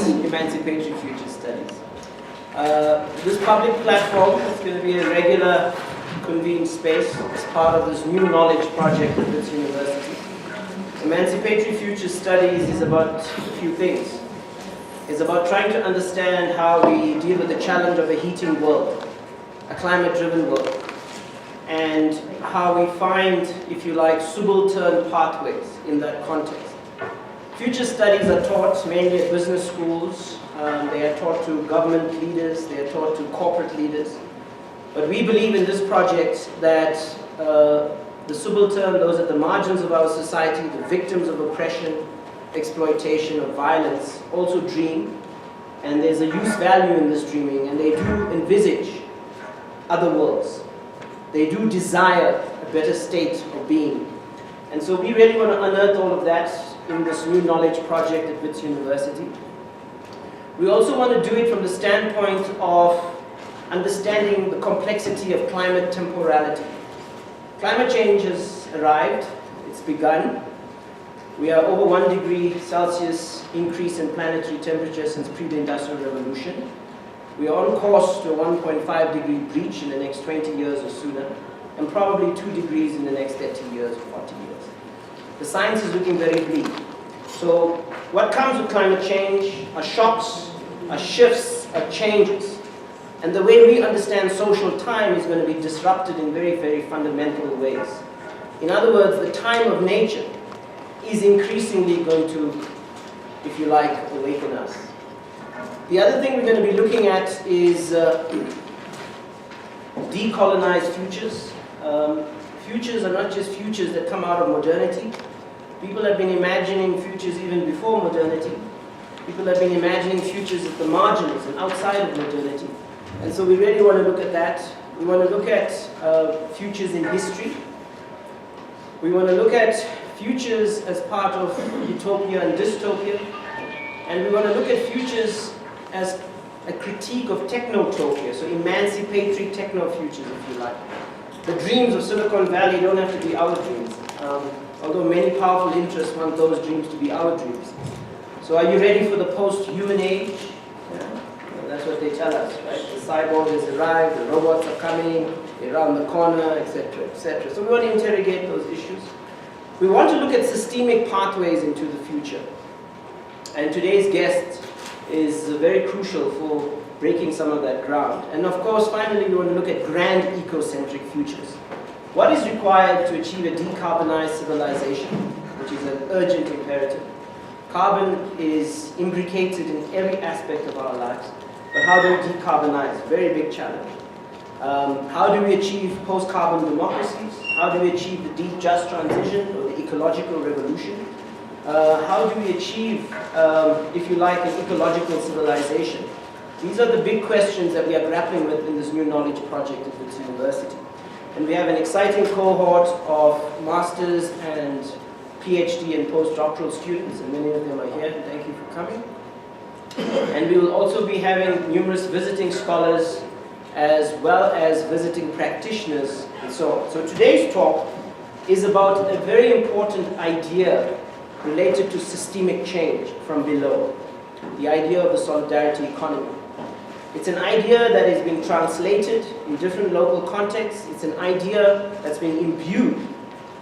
Emancipatory Future Studies. This public platform is going to be a regular convened space as part of this new knowledge project at this university. Emancipatory Future Studies is about a few things. It's about trying to understand how we deal with the challenge of a heating world, a climate-driven world, and how we find, if you like, subaltern pathways in that context. Future studies are taught mainly at business schools. They are taught to government leaders. They are taught to corporate leaders. But we believe in this project that the subaltern, those at the margins of our society, the victims of oppression, exploitation, or violence, also dream. And there's a use value in this dreaming, and they do envisage other worlds. They do desire a better state of being. And so we really want to unearth all of that in this new knowledge project at Wits University. We also want to do it from the standpoint of understanding the complexity of climate temporality. Climate change has arrived, it's begun. We are over 1 degree Celsius increase in planetary temperature since pre-industrial revolution. We are on course to a 1.5 degree breach in the next 20 years or sooner, and probably 2 degrees in the next 30 years or 40 years. The science is looking very bleak. So what comes with climate change are shocks, are shifts, are changes. And the way we understand social time is going to be disrupted in very, very fundamental ways. In other words, the time of nature is increasingly going to, if you like, awaken us. The other thing we're going to be looking at is decolonized futures. Futures are not just futures that come out of modernity. People have been imagining futures even before modernity. People have been imagining futures at the margins and outside of modernity. And so we really want to look at that. We want to look at futures in history. We want to look at futures as part of utopia and dystopia. And we want to look at futures as a critique of technotopia, so emancipatory techno-futures, if you like. The dreams of Silicon Valley don't have to be our dreams, although many powerful interests want those dreams to be our dreams. So are you ready for the post-human age? Yeah. That's what they tell us, right? The cyborg has arrived, the robots are coming, they're around the corner, etc., etc. So we want to interrogate those issues. We want to look at systemic pathways into the future. And today's guest is very crucial for breaking some of that ground. And of course, finally, we want to look at grand ecocentric futures. What is required to achieve a decarbonized civilization, which is an urgent imperative? Carbon is imbricated in every aspect of our lives, but how do we decarbonize? Very big challenge. How do we achieve post-carbon democracies? How do we achieve the deep just transition or the ecological revolution? How do we achieve, if you like, an ecological civilization? These are the big questions that we are grappling with in this new knowledge project at Wits University. And we have an exciting cohort of masters and PhD and postdoctoral students, and many of them are here. Thank you for coming. And we will also be having numerous visiting scholars as well as visiting practitioners and so on. So today's talk is about a very important idea related to systemic change from below, the idea of the solidarity economy. It's an idea that has been translated in different local contexts. It's an idea that's been imbued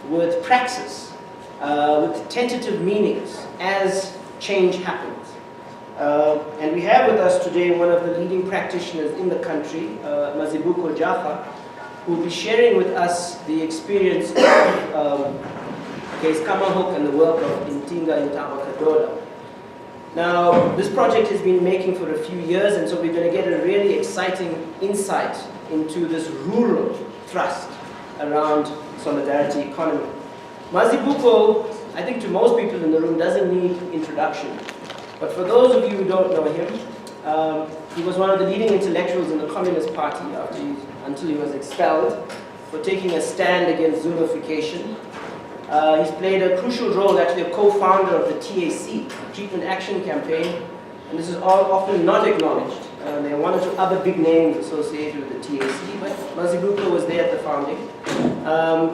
with praxis, with tentative meanings as change happens. And we have with us today one of the leading practitioners in the country, Mazibuko Jara, who will be sharing with us the experience of Keiskammahoek and the work of Intinga Intama. Now, this project has been making for a few years, and so we're going to get a really exciting insight into this rural thrust around solidarity economy. Mazibuko, I think to most people in the room, doesn't need introduction. But for those of you who don't know him, he was one of the leading intellectuals in the Communist Party until he was expelled for taking a stand against Zuluification. He's played a crucial role, actually a co-founder of the TAC, Treatment Action Campaign, and this is all often not acknowledged. There are one or two other big names associated with the TAC, but Mazibuko was there at the founding.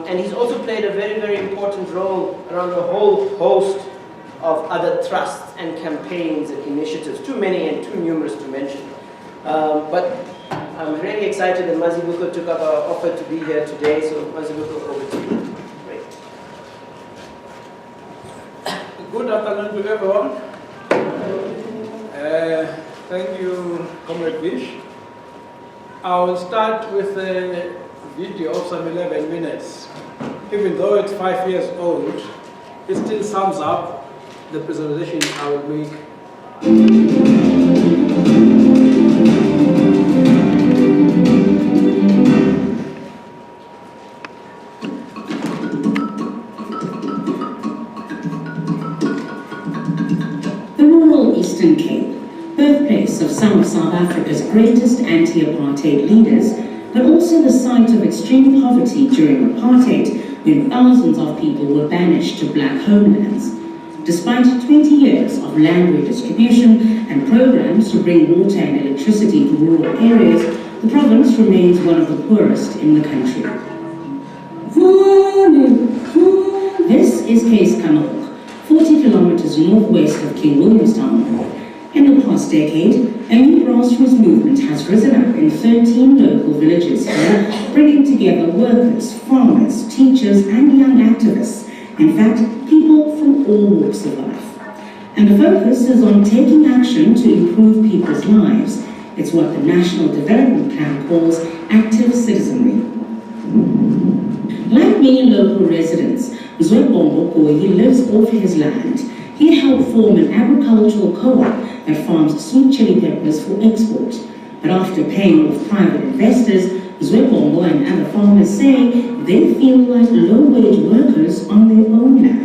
And he's also played a very, very important role around a whole host of other thrusts and campaigns and initiatives, too many and too numerous to mention. But I'm really excited that Mazibuko took up our offer to be here today, so Mazibuko, over to you. Great. Good afternoon to everyone. Thank you, Comrade Bish. I will start with a video of some 11 minutes. Even though it's 5 years old, it still sums up the presentation I will make. The rural Eastern Cape, birthplace of some of South Africa's greatest anti-apartheid leaders, but also the site of extreme poverty during apartheid, when thousands of people were banished to black homelands. Despite 20 years of land redistribution and programs to bring water and electricity to rural areas, the province remains one of the poorest in the country. This is Keiskammahoek, 40 kilometers northwest of King Williamstown. In the past decade, a new grassroots movement has risen up in 13 local villages here, bringing together workers, farmers, teachers, and young activists. In fact, people from all walks of life. And the focus is on taking action to improve people's lives. It's what the National Development Plan calls active citizenry. Like many local residents, Mazibuko lives off his land. He helped form an agricultural co-op that farms sweet chili peppers for export. But after paying off private investors, Mazibuko and other farmers say they feel like low-wage workers on their own land.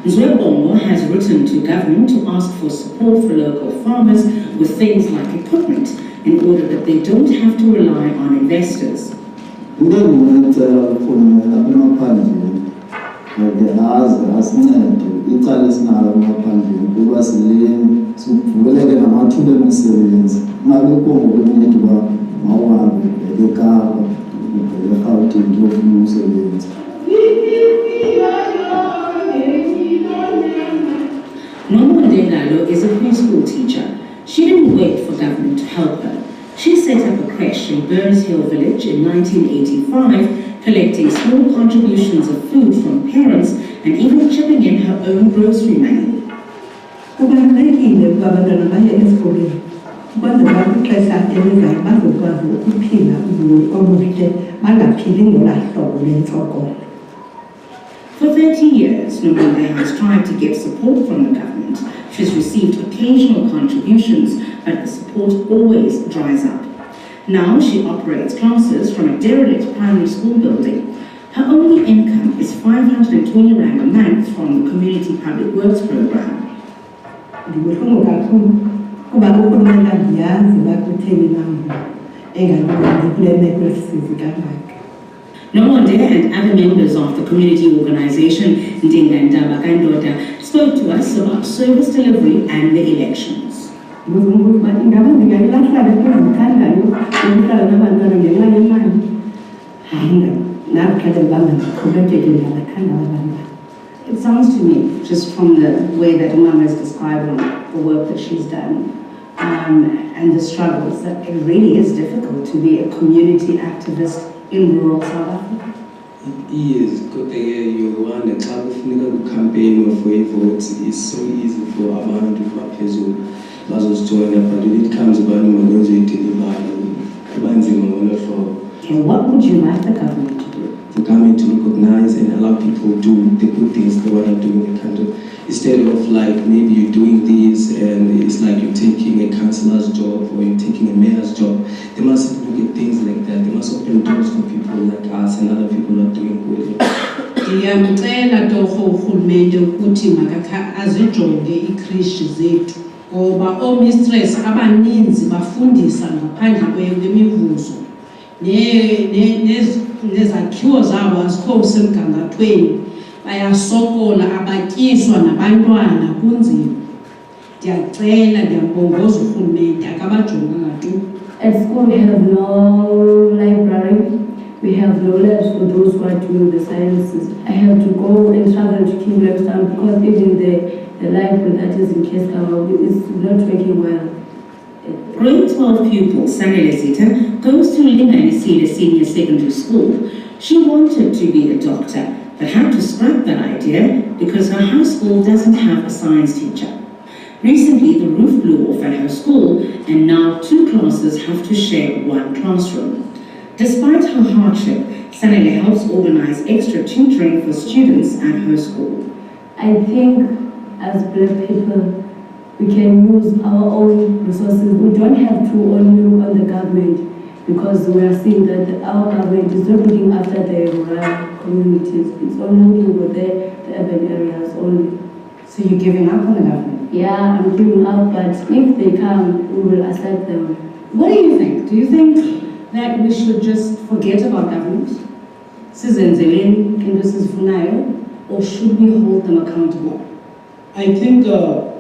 Mazibuko has written to government to ask for support for local farmers with things like equipment in order that they don't have to rely on investors. Is a preschool teacher. She didn't wait for government to help her. She set up a creche in Burns Hill Village in 1985, collecting small contributions of food from parents and even chipping in her own grocery money. For 30 years, Nomande has tried to get support from the government. She's received occasional contributions, but the support always dries up. Now she operates classes from a derelict primary school building. Her only income is 520 Rand a month from the Community Public Works program. Nomande and other members of the community organization Ndingandaba Kandoda spoke to us about service delivery and the elections. It sounds to me, just from the way that Mama is describing the work that she's done and the struggles, that it really is difficult to be a community activist in rural South Africa. It is, because you want to campaign for votes. It's so easy for abantu baphezulu bazosithola, but when it comes about and what would you like the government to do? The government to recognize and allow people to do the good things they want to do in the country. Instead of like maybe you're doing this and it's like you're taking a councillor's job or you're taking a mayor's job, they must look at things like that. They must open doors for people like us and other people not doing good. Ndiyamcela torho urhulumente ukuthi makakha azijonge iikrishi zethu ngoba oomistress abaninzi bafundisa ngaphandle kwemivuzo nezakhiwo zabo azikho semgangathweni. bayasokola, abatyiswa nabantwana, kunzima. Ndiyacela, ndiyambongoza urhulumente akabajonganga tu. At school we have no library, we have no labs for those who are doing the sciences. I have to go and travel to King Town because even the library that is in Keiskammahoek is not working well. Grade 12 pupil Sanele Zita goes to Linganisile Senior Secondary School. She wanted to be a doctor, but had to scrap that idea because her high school doesn't have a science teacher. Recently, the roof blew off at her school, and now 2 classes have to share 1 classroom. Despite her hardship, Sanele helps organize extra tutoring for students at her school. I think as Black people, we can use our own resources. We don't have to only look on the government because we are seeing that our government is not looking after the rural communities. It's only looking for the urban areas only. So you're giving up on the government? Yeah, I'm giving up, but if they come, we will accept them. What do you think? Do you think that we should just forget about government? Sizenzeleni into sizifunayo, or should we hold them accountable? I think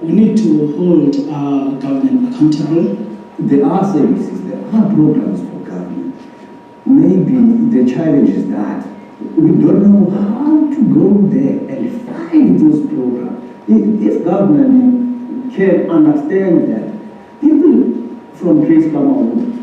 we need to hold our government accountable. There are services, there are programs for government. Maybe the challenge is that we don't know how to go there and find those programs. If government can understand that people from Keiskammahoek,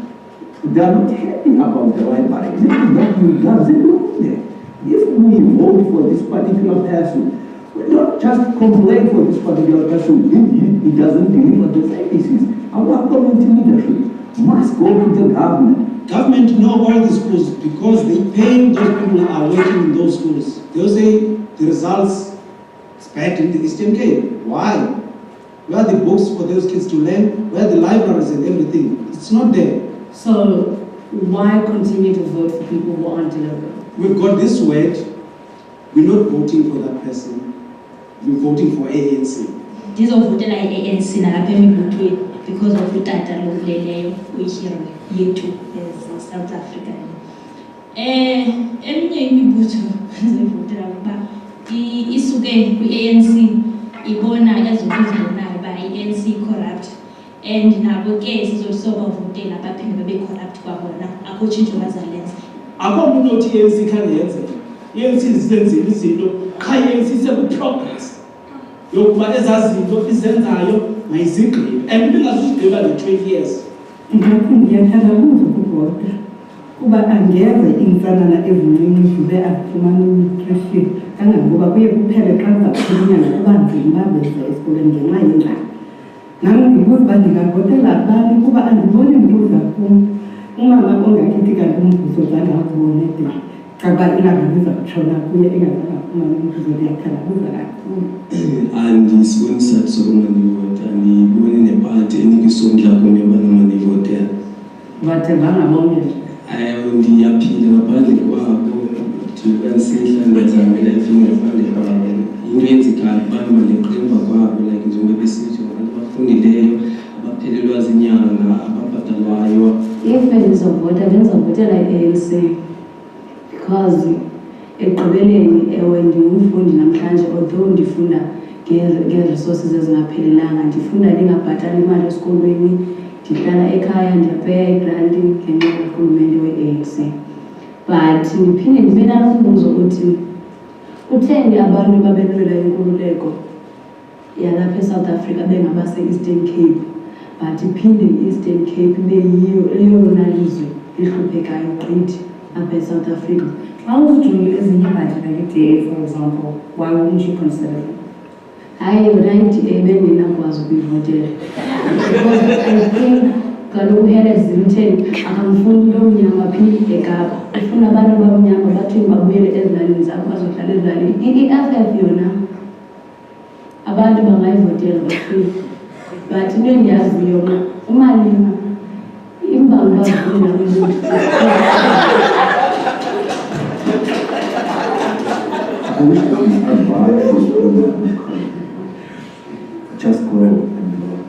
they are not happy about the library. Maybe that doesn't know there. If we vote for this particular person, we don't just complain for this particular person. He doesn't deliver the services. Our community leadership must go to the government. Government know all the schools because they pay those people who are working in those schools. They'll say the results is bad in the Eastern Cape. Why? Where are the books for those kids to learn? Where are the libraries and everything? It's not there. So why continue to vote for people who aren't delivering? We've got this word. We're not voting for that person. We're voting for ANC. Ndizovotela i-ANC nalapha emibuthweni because of utata lo uleleyo uyihero yethu as South Africa. Eminye imibutho ndizovotela ukuba isuke kwi-ANC ibona ezinto ezibonayo uba i-ANC corrupt, and nabo ke sizobavotela baphinde babe corrupt kwabona, akho tshintsho bazalenza. Akho umuntu othi i-ANC khane yenzeka. I-ANC zisenzile izinto, qha i-ANC seku-progress yokuba ezazinto izenzayo mayizigqibe, and bengazuzigqiba le-12 years. Ngiyathanda ukuvota kuba angeze insanana ezincinci zibe azifumana nutrition kangangoba kuye kuphele xa kuzaphunyana kuba nzima babeza esikoleni ngenxa yengxaki. Nami ndibuza uba ndingavotela bani kuba andiboni mntu uza kum. Umama ongakithi kanti umvuzo zange awubone de xa ilanga liza kutshona kuye engazange afumane umvuzo. Ndiyathandabuza kakhulu. Andisiboni isizathu sokuba ndivota, andiyiboni nepati enikisondla kum yoba noma ndivotela. Bathembanga bonke. Ndiyaphila ngaphandle kwabo, ndikwanisihla ndiyazamela efini ngaphandle kwabo. Into eyenzekayo abantu baleqemba kwabo, like njengoba besithi abantu abafundileyo, abaphelelwa zinyanga, ababhatalwayo. If bendizovota bendizovotela i-ANC because ekugqibeleni ewe ndingumfundi namhlanje, although ndifunda ngee-resources ezingaphelelanga, ndifunda ndingabhatali imali esikolweni, ndihlala ekhaya ndiyapeya igranti ngenxa karhulumente we-ANC. But ndiphinde ndibe nalo umbuzo uthi kutheni abantu babelwela inkululeko yalapha eSouth Africa bengabase-Eastern Cape, but iphinde i-Eastern Cape ibe yiyo eyona lizwe lihluphekayo gqithi apha eSouth Africa. How would you, as a like DA, for example, why wouldn't you consider it? Hayi yona i-DA bendinakwazi ukuyivotela because I think kaloku uHelen Zimtheni akamfuni lo mnyama phinde eKapa, ufuna abantu bamnyama bathini babuyele ezilalini zabo bazohlala ezilalini. I-FF yona abantu bangayivotela bafile, but into endiyaziyo yona umalima imbangi bavule I wish there was advice just go and vote.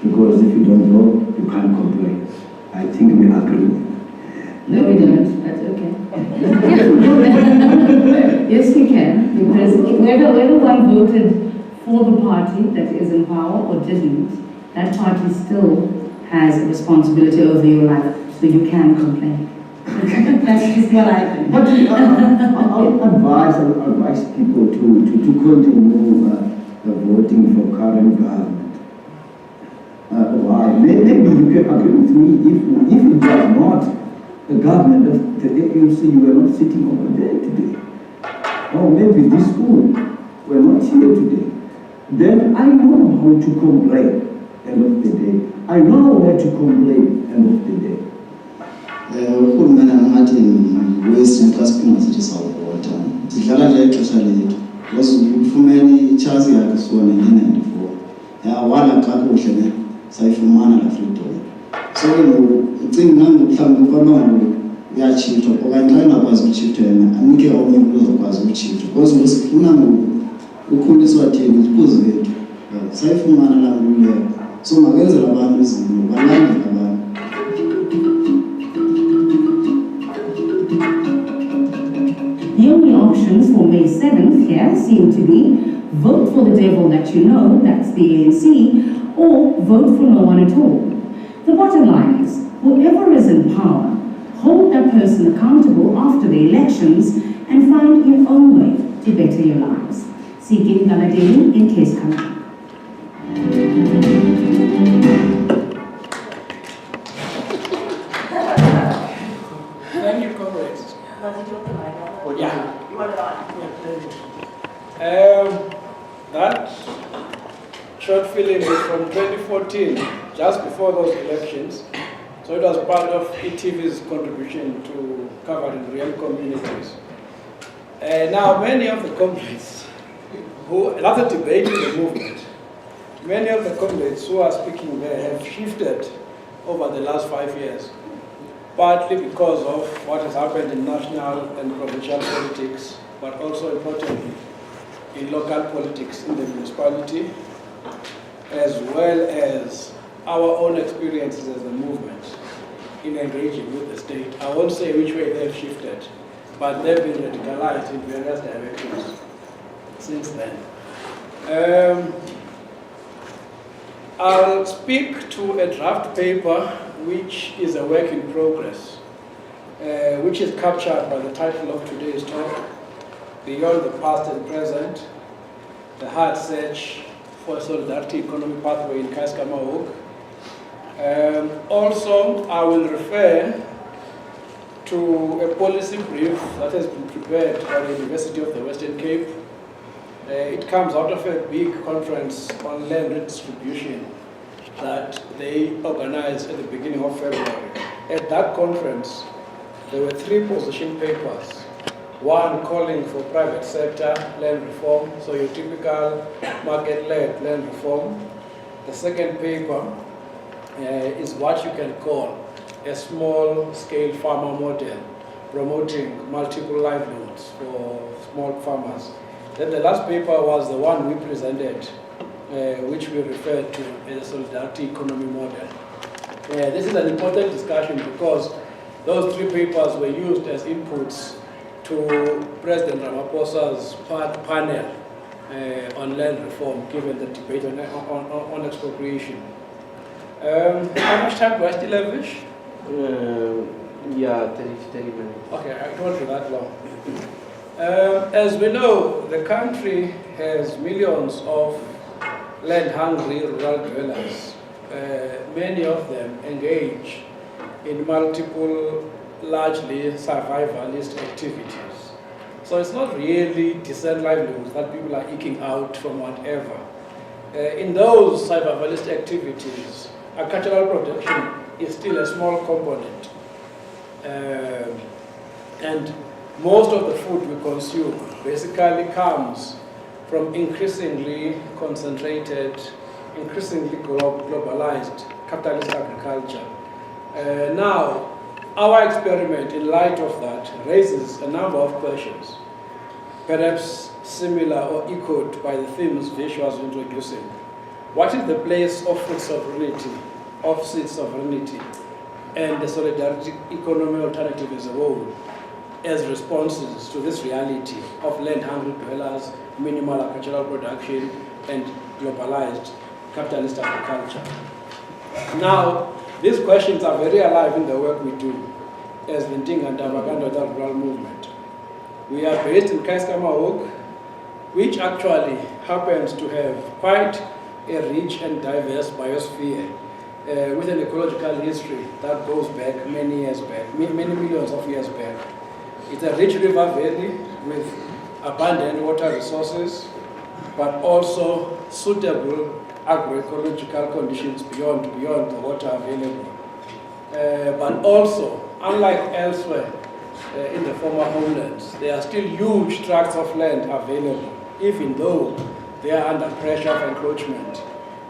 Because if you don't vote, you can't complain. I think we agree. No, we don't. That's okay. Yes, you can, because one voted for the party that is in power or didn't, that party still has a responsibility over your life, so you can complain. That's just what I think. But I'll advise people to continue voting for current government. Why? Maybe you can agree with me if it was not the government of the AUC, you were not sitting over there today. Or maybe this school were not here today. Then I know how to complain end of the day. I know where to complain end of the day. Urhulumeni angathi Western xa siphuma sithi sawuvota sidlala nje ixesha lethu because ufumene ichance yakhe sona nge-94 wala kakuhle ne sayifumana la freedom. So ucinga nami mhlawumbe kwabanga uyachithwa okanye xa engakwazi ukuchithwa yena anike omnye umuntu ozokwazi ukuchithwa because ngosifuna ukukhuliswa thina izibuzo zethu sayifumana la ngululeko so makenzela abantu izinto balandele abantu. The only options for May 7th here seem to be vote for the devil that you know, that's the ANC, or vote for no one at all. The bottom line is, whoever is in power, hold that person accountable after the elections and find your own way to better your lives. Seeking Galadini in Keiskammahoek. Thank you, comrades. Yeah. You want it on? That short film is from 2014, just before those elections. So it was part of ETV's contribution to covering real communities. Now, many of the comrades that's a debate in the movement. Many of the comrades who are speaking there have shifted over the last 5 years, partly because of what has happened in national and provincial politics, but also importantly in local politics in the municipality, as well as our own experiences as a movement in engaging with the state. I won't say which way they've shifted, but they've been radicalized in various directions since then. I'll speak to a draft paper which is a work in progress, which is captured by the title of today's talk, Beyond the Past and Present, the hard search for a solidarity economy pathway in Keiskammahoek. Also, I will refer to a policy brief that has been prepared by the University of the Western Cape. It comes out of a big conference on land redistribution that they organized at the beginning of February. At that conference, there were 3 position papers. One calling for private sector land reform, so your typical market-led land reform. The second paper is what you can call a small-scale farmer model, promoting multiple livelihoods for small farmers. Then the last paper was the one we presented, which we referred to as a solidarity economy model. This is an important discussion because those 3 papers were used as inputs to President Ramaphosa's panel on land reform, given the debate on expropriation. How much time do I still have, Vish? Yeah, 30 minutes. Okay, I don't do that long. As we know, the country has millions of land-hungry rural dwellers. Many of them engage in multiple, largely survivalist activities. So it's not really decent livelihoods that people are eking out from whatever. In those survivalist activities, agricultural production is still a small component. And most of the food we consume basically comes from increasingly concentrated, increasingly globalized capitalist agriculture. Now, our experiment in light of that raises a number of questions, perhaps similar or echoed by the themes Vish was introducing. What is the place of food sovereignty, and the solidarity economy alternative as a whole? as responses to this reality of land-hungry dwellers, minimal agricultural production, and globalized capitalist agriculture. Now, these questions are very alive in the work we do as the Ndinga and Tabaganda rural movement. We are based in Keiskammahoek, which actually happens to have quite a rich and diverse biosphere with an ecological history that goes back many years back, many millions of years back. It's a rich river valley with abundant water resources, but also suitable agroecological conditions beyond the water available. But also, unlike elsewhere in the former homelands, there are still huge tracts of land available, even though they are under pressure of encroachment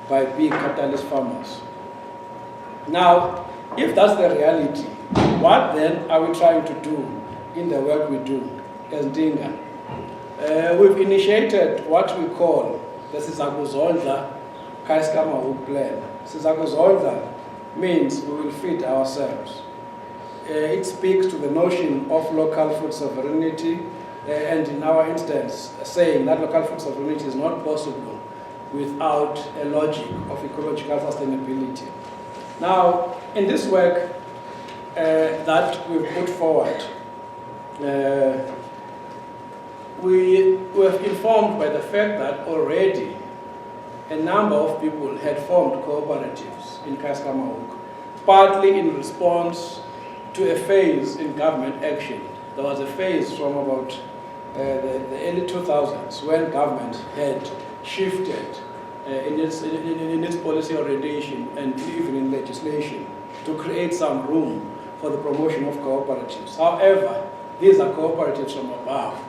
by big capitalist farmers. Now, if that's the reality, what then are we trying to do in the work we do as Ndinga? We've initiated what we call the Sizakuzondla Keiskammahoek plan. Sizakuzondla means we will feed ourselves. It speaks to the notion of local food sovereignty, and in our instance, saying that local food sovereignty is not possible without a logic of ecological sustainability. Now, in this work that we've put forward, we were informed by the fact that already a number of people had formed cooperatives in Keiskammahoek, partly in response to a phase in government action. There was a phase from about the early 2000s when government had shifted in its policy orientation and even in legislation to create some room for the promotion of cooperatives. However, these are cooperatives from above,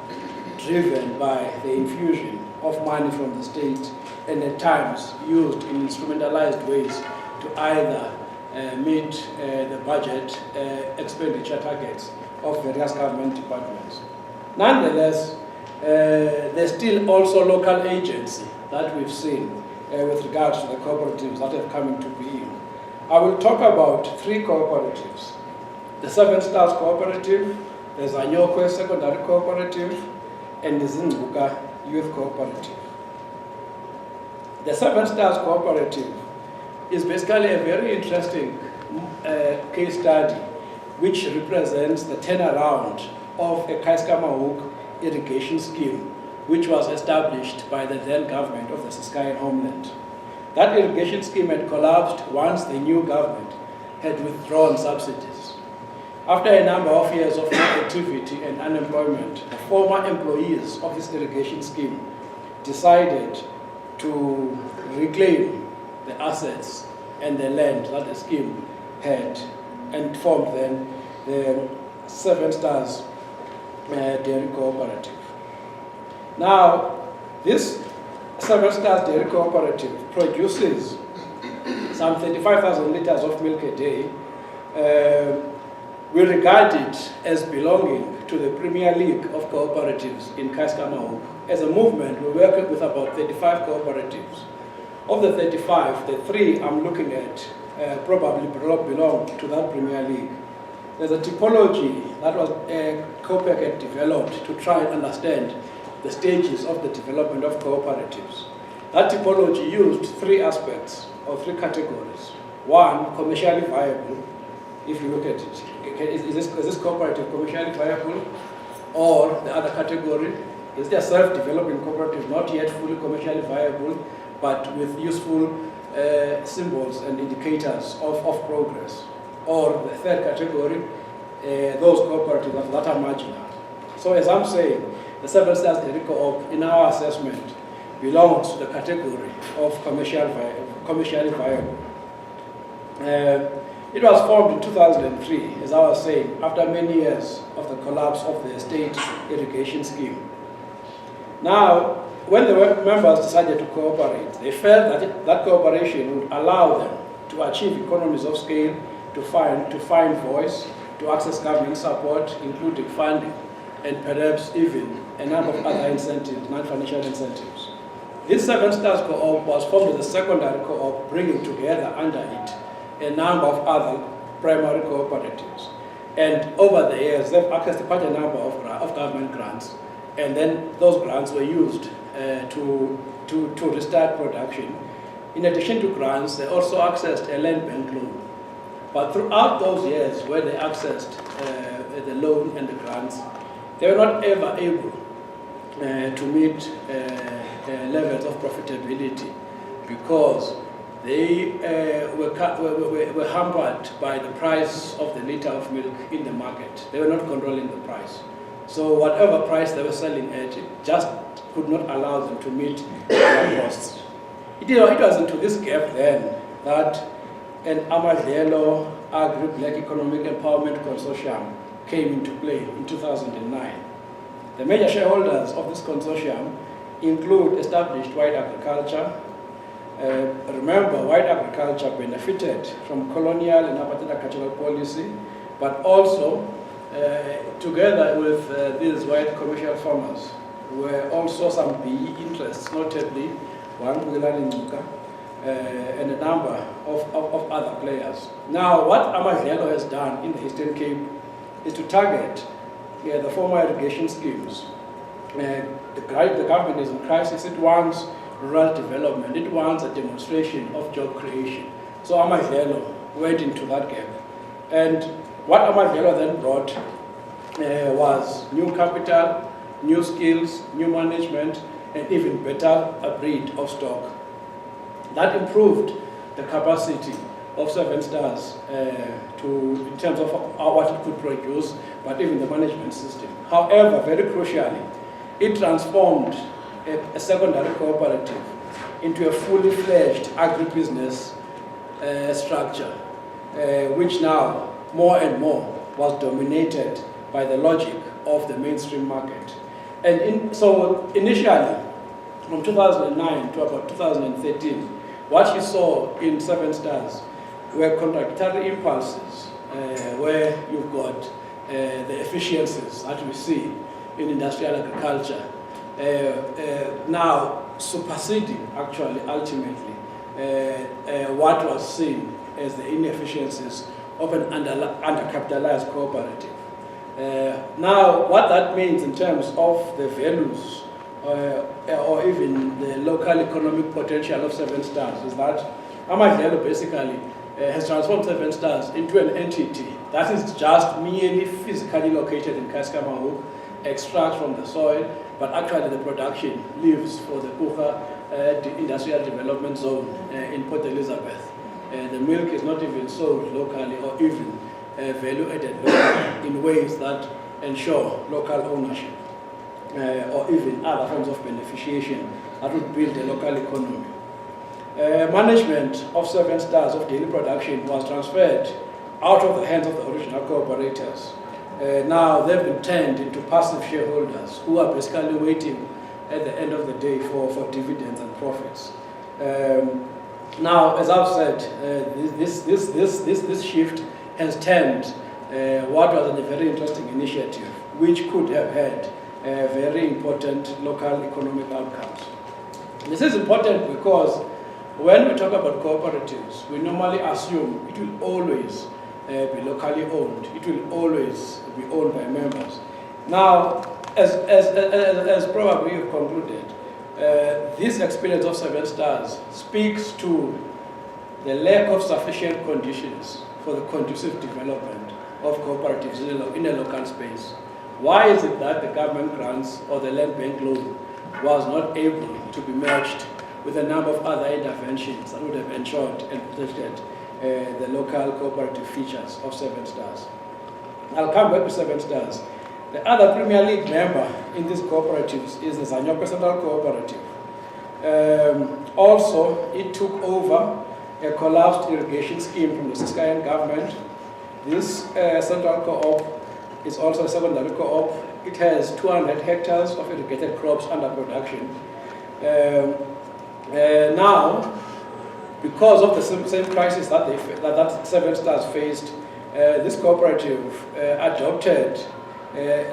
driven by the infusion of money from the state and at times used in instrumentalized ways to either meet the budget expenditure targets of various government departments. Nonetheless, there's still also local agency that we've seen with regards to the cooperatives that have come into being. I will talk about 3 cooperatives. The 7 Stars Cooperative, the Zanyokwe Secondary Cooperative, and the Zinbuka Youth Cooperative. The 7 Stars Cooperative is basically a very interesting case study which represents the turnaround of a Keiskammahoek irrigation scheme which was established by the then government of the Ciskei homeland. That irrigation scheme had collapsed once the new government had withdrawn subsidies. After a number of years of inactivity and unemployment, the former employees of this irrigation scheme decided to reclaim the assets and the land that the scheme had and formed then the 7 Stars Dairy Cooperative. Now, this 7 Stars Dairy Cooperative produces some 35,000 liters of milk a day. We regard it as belonging to the Premier League of cooperatives in Keiskammahoek. As a movement, we work with about 35 cooperatives. Of the 35, the 3 I'm looking at probably belong to that Premier League. There's a typology that was COPEC had developed to try and understand the stages of the development of cooperatives. That typology used 3 aspects or 3 categories. 1, commercially viable. If you look at it, is this cooperative commercially viable? Or the other category, is there self-developing cooperative, not yet fully commercially viable, but with useful symbols and indicators of progress? Or the third category, those cooperatives that are marginal. So as I'm saying, the 7 Stars Dairy Co-op, in our assessment, belongs to the category of commercially viable. It was formed in 2003, as I was saying, after many years of the collapse of the state irrigation scheme. Now, when the members decided to cooperate, they felt that cooperation would allow them to achieve economies of scale, to find voice, to access government support, including funding, and perhaps even a number of other incentives, non-financial incentives. This 7 Stars Co-op was formed as a secondary co-op, bringing together under it a number of other primary cooperatives. And over the years, they've accessed quite a number of government grants. And then those grants were used to restart production. In addition to grants, they also accessed a land bank loan. But throughout those years where they accessed the loan and the grants, they were not ever able to meet levels of profitability because they were hampered by the price of the liter of milk in the market. They were not controlling the price. So whatever price they were selling at, it just could not allow them to meet their costs. It was into this gap then that an Amadlelo Agri-Black Economic Empowerment Consortium came into play in 2009. The major shareholders of this consortium include established white agriculture. Remember, white agriculture benefited from colonial and apartheid agricultural policy, but also together with these white commercial farmers were also some BE interests, notably one and a number of other players. Now, what Amadlelo has done in the Eastern Cape is to target the former irrigation schemes. The government is in crisis. It wants rural development. It wants a demonstration of job creation. So Amadlelo went into that gap. And what Amadlelo then brought was new capital, new skills, new management, and even better a breed of stock. That improved the capacity of Seven Stars in terms of what it could produce, but even the management system. However, very crucially, it transformed a secondary cooperative into a fully fledged agribusiness structure, which now more and more was dominated by the logic of the mainstream market. And so initially, from 2009 to about 2013, what you saw in Seven Stars were contradictory impulses, where you've got the efficiencies that we see in industrial agriculture, now superseding actually ultimately what was seen as the inefficiencies of an undercapitalized cooperative. Now, what that means in terms of the values or even the local economic potential of Seven Stars is that Amadlelo basically has transformed Seven Stars into an entity that is just merely physically located in Keiskammahoek, extracts from the soil, but actually the production lives for the Puga Industrial Development Zone in Port Elizabeth. The milk is not even sold locally or even value-added locally in ways that ensure local ownership or even other forms of beneficiation that would build a local economy. Management of Seven Stars of daily production was transferred out of the hands of the original cooperators. Now they've been turned into passive shareholders who are basically waiting at the end of the day for dividends and profits. Now, as I've said, this shift has turned what was a very interesting initiative, which could have had very important local economic outcomes. This is important because when we talk about cooperatives, we normally assume it will always be locally owned. It will always be owned by members. Now, as probably you've concluded, this experience of Seven Stars speaks to the lack of sufficient conditions for the conducive development of cooperatives in a local space. Why is it that the government grants or the land bank loan was not able to be matched with a number of other interventions that would have ensured and protected the local cooperative features of Seven Stars? I'll come back to Seven Stars. The other Premier League member in these cooperatives is the Zanyoka Central Cooperative. Also, it took over a collapsed irrigation scheme from the Ciskaian government. This central co-op is also a secondary co-op. It has 200 hectares of irrigated crops under production. Now, because of the same crisis that Seven Stars faced, this cooperative adopted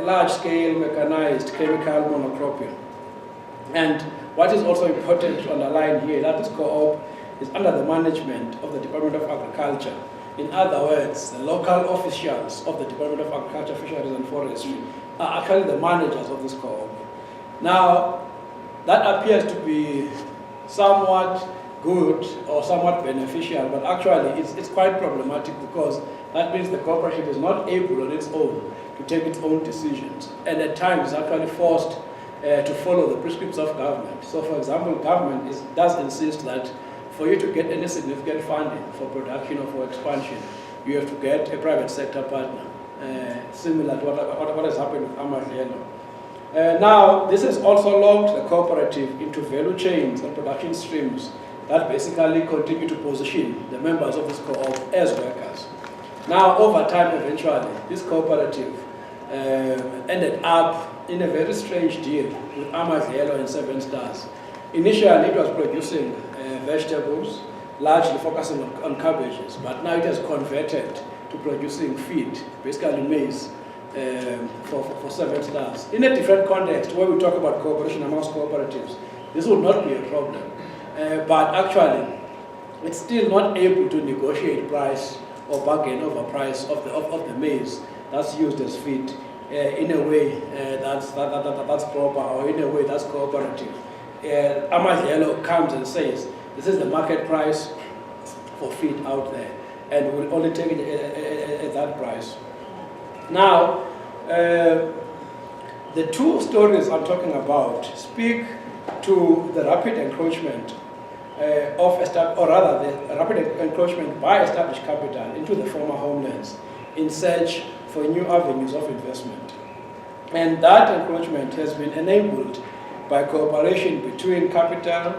large-scale mechanized chemical monocropping. And what is also important to underline here, that this co-op is under the management of the Department of Agriculture, In other words, the local officials of the Department of Agriculture, Fisheries and Forestry are actually the managers of this co-op. Now, that appears to be somewhat good or somewhat beneficial, but actually it's quite problematic because that means the cooperative is not able on its own to take its own decisions, and at times is actually forced to follow the prescriptions of government. So, for example, government does insist that for you to get any significant funding for production or for expansion, you have to get a private sector partner, similar to what has happened with Amadlelo. Now, this has also locked the cooperative into value chains and production streams that basically continue to position the members of this co-op as workers. Now, over time, eventually, this cooperative ended up in a very strange deal with Amadlelo and Seven Stars. Initially, it was producing vegetables, largely focusing on cabbages, but now it has converted to producing feed, basically maize, for Seven Stars. In a different context, where we talk about cooperation amongst cooperatives, this would not be a problem. But actually, it's still not able to negotiate price or bargain over price of the maize that's used as feed in a way that's proper or in a way that's cooperative. Amadlelo comes and says, this is the market price for feed out there, and we'll only take it at that price. Now, the two stories I'm talking about speak to the rapid encroachment the rapid encroachment by established capital into the former homelands in search for new avenues of investment. And that encroachment has been enabled by cooperation between capital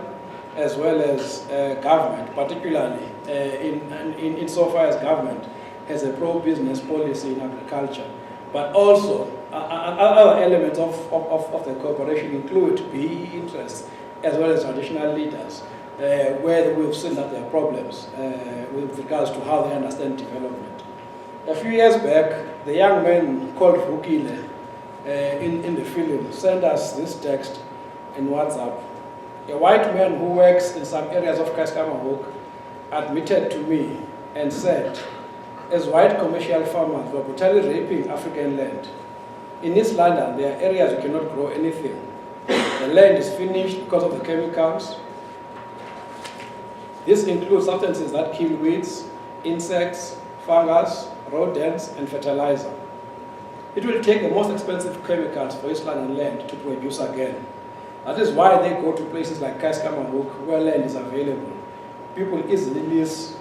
as well as government, particularly insofar as government has a pro-business policy in agriculture. But also, other elements of the cooperation include BE interests as well as traditional leaders, where we've seen that there are problems with regards to how they understand development. A few years back, the young man called Vukile in the film sent us this text in WhatsApp. A white man who works in some areas of Keiskammahoek admitted to me and said, as white commercial farmers were brutally raping African land. In East London, there are areas you cannot grow anything. The land is finished because of the chemicals. This includes substances that kill weeds, insects, fungus, rodents, and fertilizer. It will take the most expensive chemicals for East London land to produce again. That is why they go to places like Keiskammahoek, where land is available. People easily lease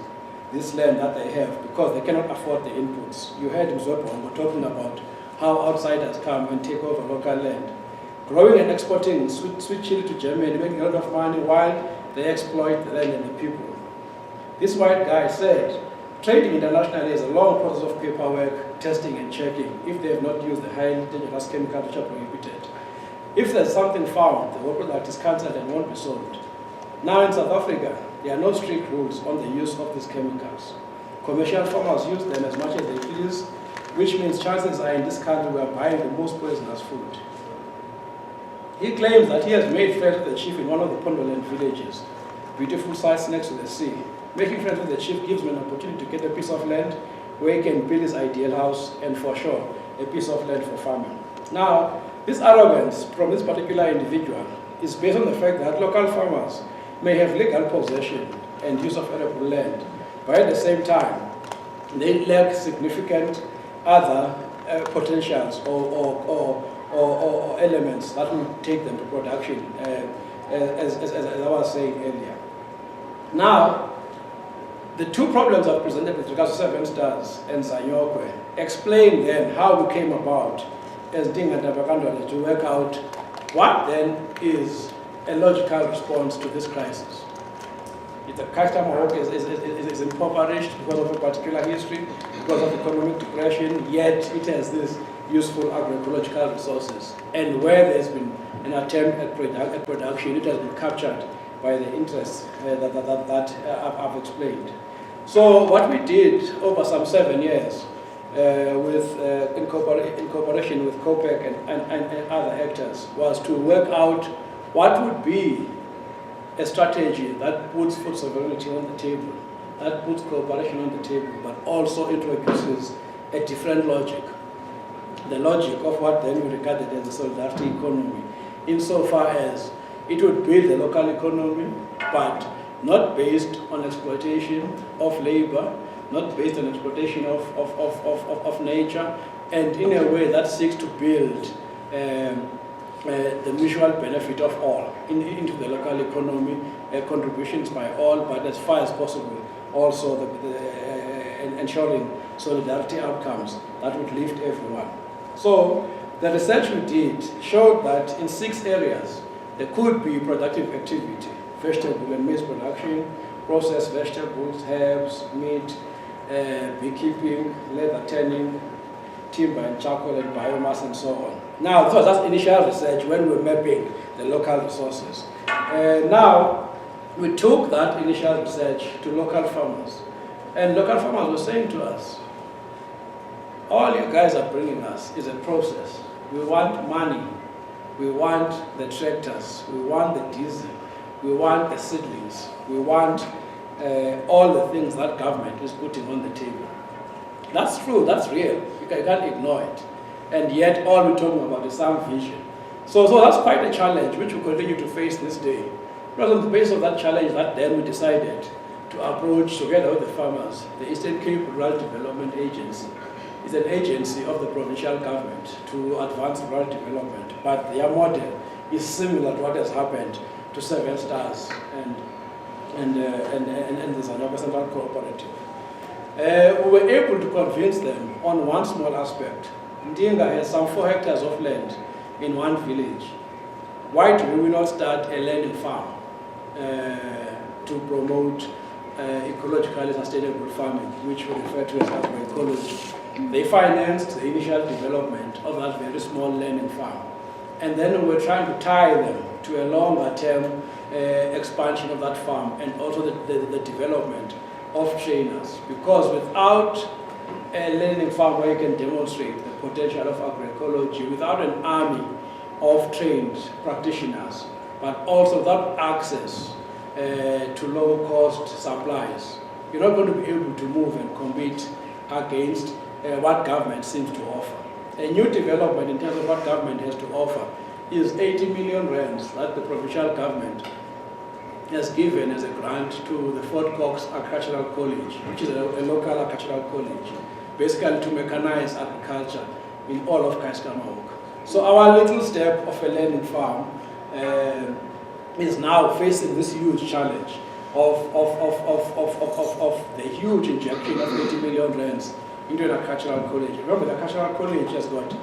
this land that they have because they cannot afford the inputs. You heard Mzwebongo talking about how outsiders come and take over local land. Growing and exporting sweet chili to Germany, making a lot of money while they exploit the land and the people. This white guy said, trading internationally is a long process of paperwork, testing and checking if they have not used the highly dangerous chemicals which are prohibited. If there's something found, the whole product is cancelled and won't be sold. Now in South Africa, there are no strict rules on the use of these chemicals. Commercial farmers use them as much as they please, which means chances are in this country we are buying the most poisonous food. He claims that he has made friends with the chief in one of the Pondoland villages, beautiful sites next to the sea. Making friends with the chief gives him an opportunity to get a piece of land where he can build his ideal house and, for sure, a piece of land for farming. Now, this arrogance from this particular individual is based on the fact that local farmers may have legal possession and use of arable land, but at the same time, they lack significant other potentials or elements that will take them to production, as I was saying earlier. Now, the two problems I've presented with regards to Seven Stars and Zanyokwe explain then how we came about as Dinga Dabakandwale to work out what then is a logical response to this crisis. If the Keiskammahoek is impoverished because of a particular history, because of economic depression, yet it has these useful agroecological resources. And where there's been an attempt at production, it has been captured by the interests that I've explained. So what we did over some 7 years in cooperation with COPEC and other actors was to work out what would be a strategy that puts food sovereignty on the table that puts cooperation on the table, but also introduces a different logic. The logic of what then we regarded as a solidarity economy, insofar as it would build the local economy, but not based on exploitation of labor, not based on exploitation of nature, and in a way that seeks to build the mutual benefit of all into the local economy, contributions by all, but as far as possible, also ensuring solidarity outcomes that would lift everyone. So the research we did showed that in 6 areas, there could be productive activity: vegetable and maize production, processed vegetables, herbs, meat, beekeeping, leather tanning, timber and charcoal and biomass, and so on. Now, this was just initial research when we were mapping the local resources. Now, we took that initial research to local farmers, and local farmers were saying to us, all you guys are bringing us is a process. We want money, we want the tractors, we want the diesel, we want the seedlings, we want all the things that government is putting on the table. That's true, that's real, you can't ignore it. And yet all we're talking about is some vision. So that's quite a challenge which we continue to face this day. It was on the basis of that challenge that then we decided to approach, together with the farmers, the Eastern Cape Rural Development Agency. It's an agency of the provincial government to advance rural development, but their model is similar to what has happened to 7 Stars and the Zanoga Central Cooperative. We were able to convince them on one small aspect. Ndinga has some 4 hectares of land in one village. Why do we not start a learning farm to promote ecologically sustainable farming, which we refer to as agroecology? They financed the initial development of that very small learning farm. And then we were trying to tie them to a longer term expansion of that farm, and also the development of trainers. Because without a learning farm where you can demonstrate the potential of agroecology, without an army of trained practitioners, but also without access to low-cost supplies, you're not going to be able to move and compete against what government seems to offer. A new development in terms of what government has to offer is 80 million rands that the provincial government has given as a grant to the Fort Cox Agricultural College, which is a local agricultural college, basically to mechanize agriculture in all of Keiskammahoek. So our little step of a learning farm is now facing this huge challenge of the huge injection of 80 million rands into an agricultural college. Remember, the agricultural college has got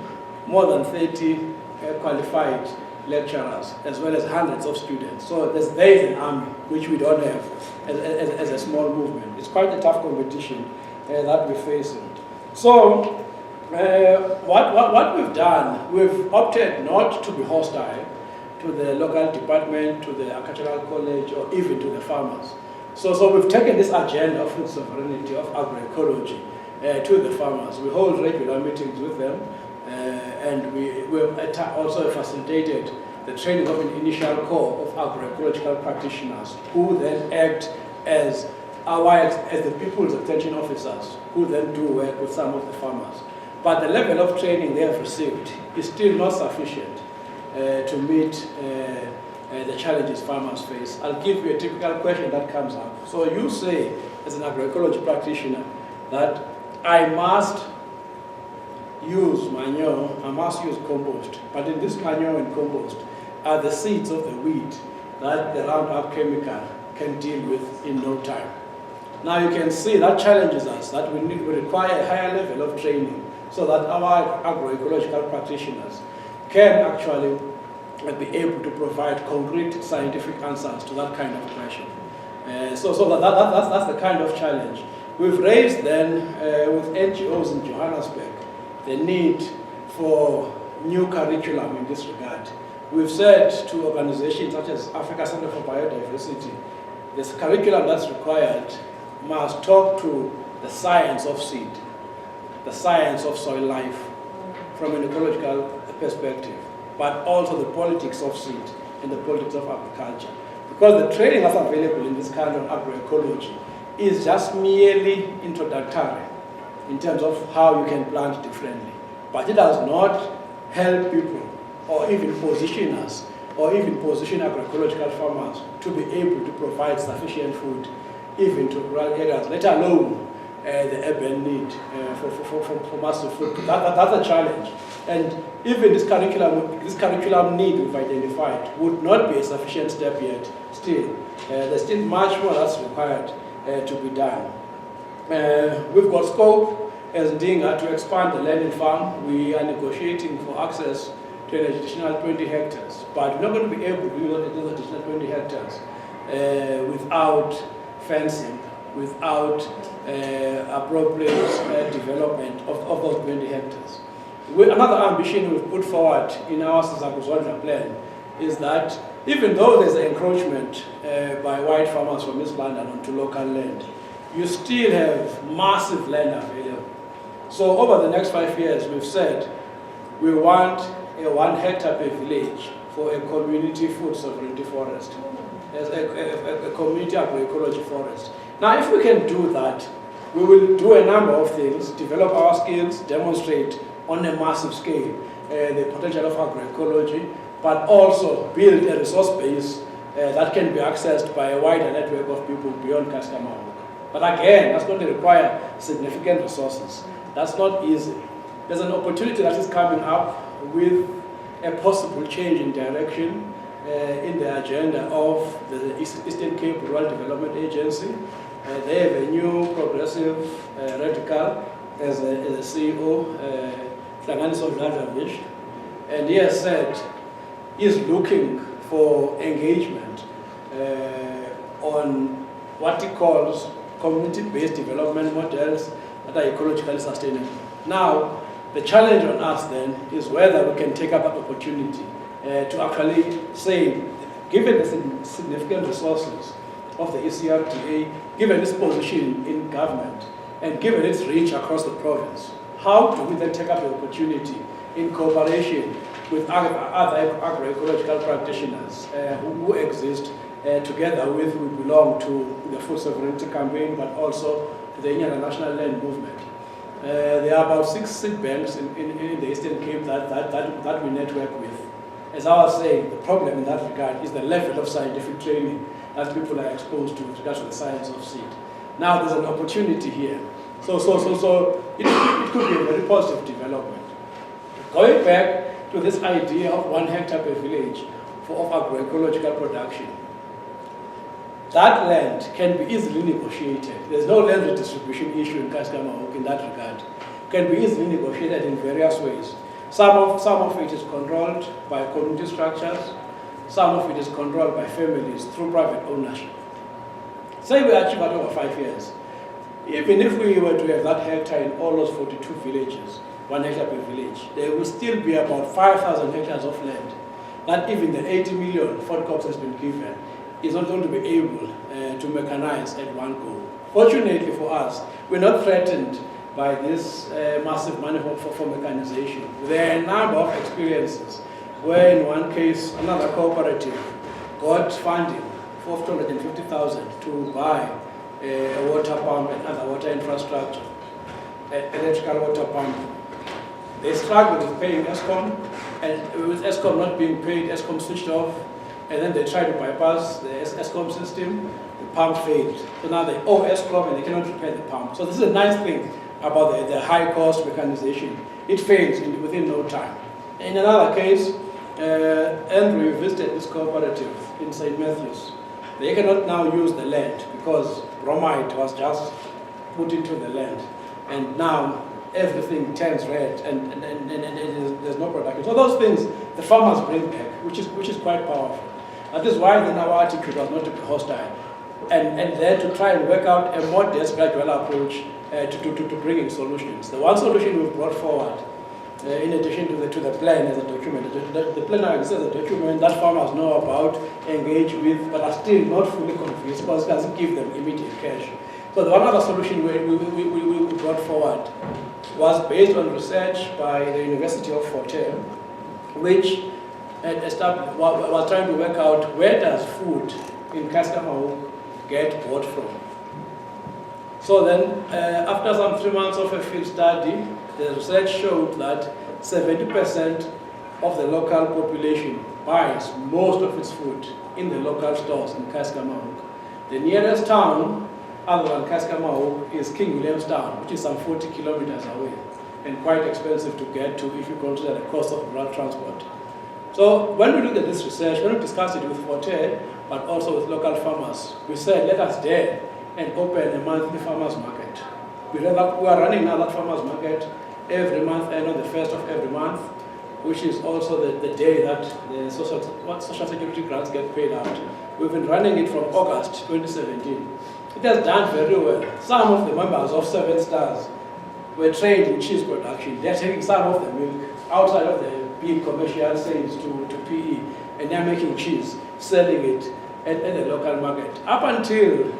more than 30 qualified lecturers, as well as hundreds of students. So there is an army, which we don't have as a small movement. It's quite a tough competition that we're facing. So what we've done, we've opted not to be hostile to the local department, to the agricultural college, or even to the farmers. So we've taken this agenda of food sovereignty, of agroecology, to the farmers. We hold regular meetings with them, and we've also facilitated the training of an initial core of agroecological practitioners, who then act as the people's extension officers, who then do work with some of the farmers. But the level of training they have received is still not sufficient to meet the challenges farmers face. I'll give you a typical question that comes up. So you say, as an agroecology practitioner, that I must use manure, I must use compost, but in this manure and compost are the seeds of the weed that the Roundup chemical can deal with in no time. Now you can see that challenges us, that we require a higher level of training so that our agroecological practitioners can actually be able to provide concrete scientific answers to that kind of question. That's the kind of challenge. We've raised then with NGOs in Johannesburg the need for new curriculum in this regard. We've said to organizations such as Africa Center for Biodiversity, this curriculum that's required must talk to the science of seed, the science of soil life from an ecological perspective, but also the politics of seed and the politics of agriculture. Because the training that's available in this kind of agroecology is just merely introductory in terms of how you can plant differently. But it does not help people or even position us or even position agroecological farmers to be able to provide sufficient food even to rural areas, let alone the urban need for massive food. That's a challenge. And even this curriculum need we've identified would not be a sufficient step yet. Still, there's still much more that's required to be done. We've got scope as Dinga to expand the learning farm. We are negotiating for access to an additional 20 hectares, but we're not going to be able to do those additional 20 hectares without fencing, without appropriate development of those 20 hectares. Another ambition we've put forward in our Sizakuzondla plan is that even though there's an encroachment by white farmers from East London onto local land, you still have massive land available. So over the next 5 years, we've said we want a 1 hectare per village for a community food sovereignty forest, as a community agroecology forest. Now, if we can do that, we will do a number of things, develop our skills, demonstrate on a massive scale the potential of agroecology, but also build a resource base that can be accessed by a wider network of people beyond Keiskammahoek. But again, that's going to require significant resources. That's not easy. There's an opportunity that is coming up with a possible change in direction in the agenda of the Eastern Cape Rural Development Agency. They have a new progressive radical as a CEO, and he has said he's looking for engagement on what he calls community-based development models that are ecologically sustainable. Now, the challenge on us then is whether we can take up that opportunity to actually say, given the significant resources of the ECRDA, given its position in government, and given its reach across the province, how do we then take up the opportunity in cooperation with other agroecological practitioners who exist together with, we belong to the Food Sovereignty Campaign, but also to the International Land Movement. There are about 6 seed banks in the Eastern Cape that we network with. As I was saying, the problem in that regard is the level of scientific training that people are exposed to with regards to the science of seed. Now there's an opportunity here. So it could be a very positive development. Going back to this idea of 1 hectare per village for agroecological production, that land can be easily negotiated. There's no land redistribution issue in Keiskammahoek in that regard. It can be easily negotiated in various ways. Some of it is controlled by community structures. Some of it is controlled by families through private ownership. Say we achieve that over 5 years. Even if we were to have that hectare in all those 42 villages, 1 hectare per village, there will still be about 5,000 hectares of land that even the 80 million Fort Cox has been given is not going to be able to mechanize at one go. Fortunately for us, we're not threatened by this massive money for mechanization. There are a number of experiences where in one case, another cooperative got funding for 250,000 to buy a water pump and other water infrastructure, electrical water pump. They struggled with paying ESCOM, and with ESCOM not being paid, ESCOM switched off, and then they tried to bypass the ESCOM system, the pump failed. So now they owe ESCOM and they cannot repair the pump. So this is a nice thing about the high cost mechanization. It fails within no time. In another case, Andrew visited this cooperative in St. Matthews. They cannot now use the land because bromide was just put into the land. And now everything turns red and there's no production. So those things the farmers bring back, which is quite powerful. That is why then our attitude was not to be hostile and there to try and work out a modest gradual approach to bringing solutions. The one solution we've brought forward, in addition to the plan as a document, the plan exists as a document that farmers know about, engage with, but are still not fully convinced because it doesn't give them immediate cash. So the one other solution we brought forward was based on research by the University of Fort Hare, which was trying to work out where does food in Keiskammahoek get bought from. So then, after some 3 months of a field study, the research showed that 70% of the local population buys most of its food in the local stores in Keiskammahoek. The nearest town, other than Keiskammahoek, is King Williamstown, which is some 40 kilometers away, and quite expensive to get to if you consider the cost of rural transport. So when we look at this research, when we discussed it with Forte, but also with local farmers, we said, let us dare and open a monthly farmers market. We are running now that farmers market every month and on the 1st of every month, which is also the day that the social security grants get paid out. We've been running it from August 2017. It has done very well. Some of the members of 7 Stars were trained in cheese production. They're taking some of the milk outside of the big commercial sales to PE, and they're making cheese, selling it at the local market. Up until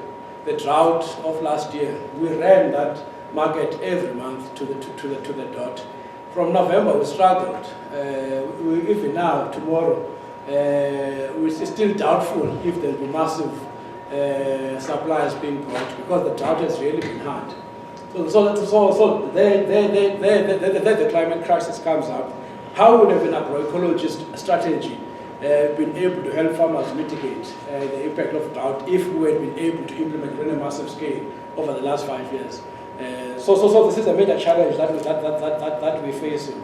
the drought of last year, we ran that market every month to the dot. From November, we struggled. Even now, tomorrow, we're still doubtful if there'll be massive supplies being brought because the drought has really been hard. So there the climate crisis comes up. How would an agroecologist strategy been able to help farmers mitigate the impact of drought if we had been able to implement it on a massive scale over the last 5 years? So this is a major challenge that we're facing.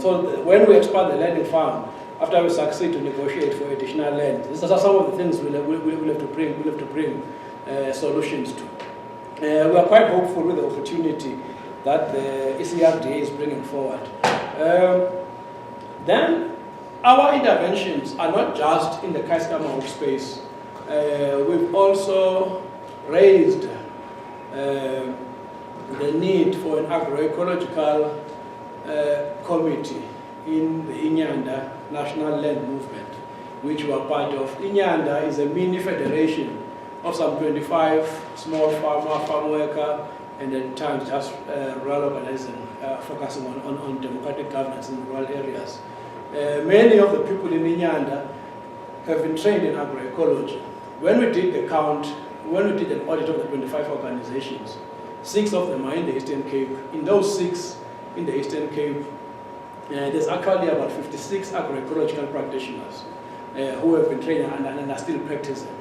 So when we expand the landing farm, after we succeed to negotiate for additional land, these are some of the things we'll have to bring solutions to. We are quite hopeful with the opportunity that the ECRDA is bringing forward. Then our interventions are not just in the Keiskammahoek space. We've also raised the need for an agroecological committee in the Inyanda National Land Movement, which we are part of. Inyanda is a mini federation of some 25 small farm worker, and at times just rural organizing, focusing on democratic governance in rural areas. Many of the people in Inyanda have been trained in agroecology. When we did the count, when we did an audit of the 25 organizations, 6 of them are in the Eastern Cape. In those 6 in the Eastern Cape, there's actually about 56 agroecological practitioners who have been trained and are still practicing.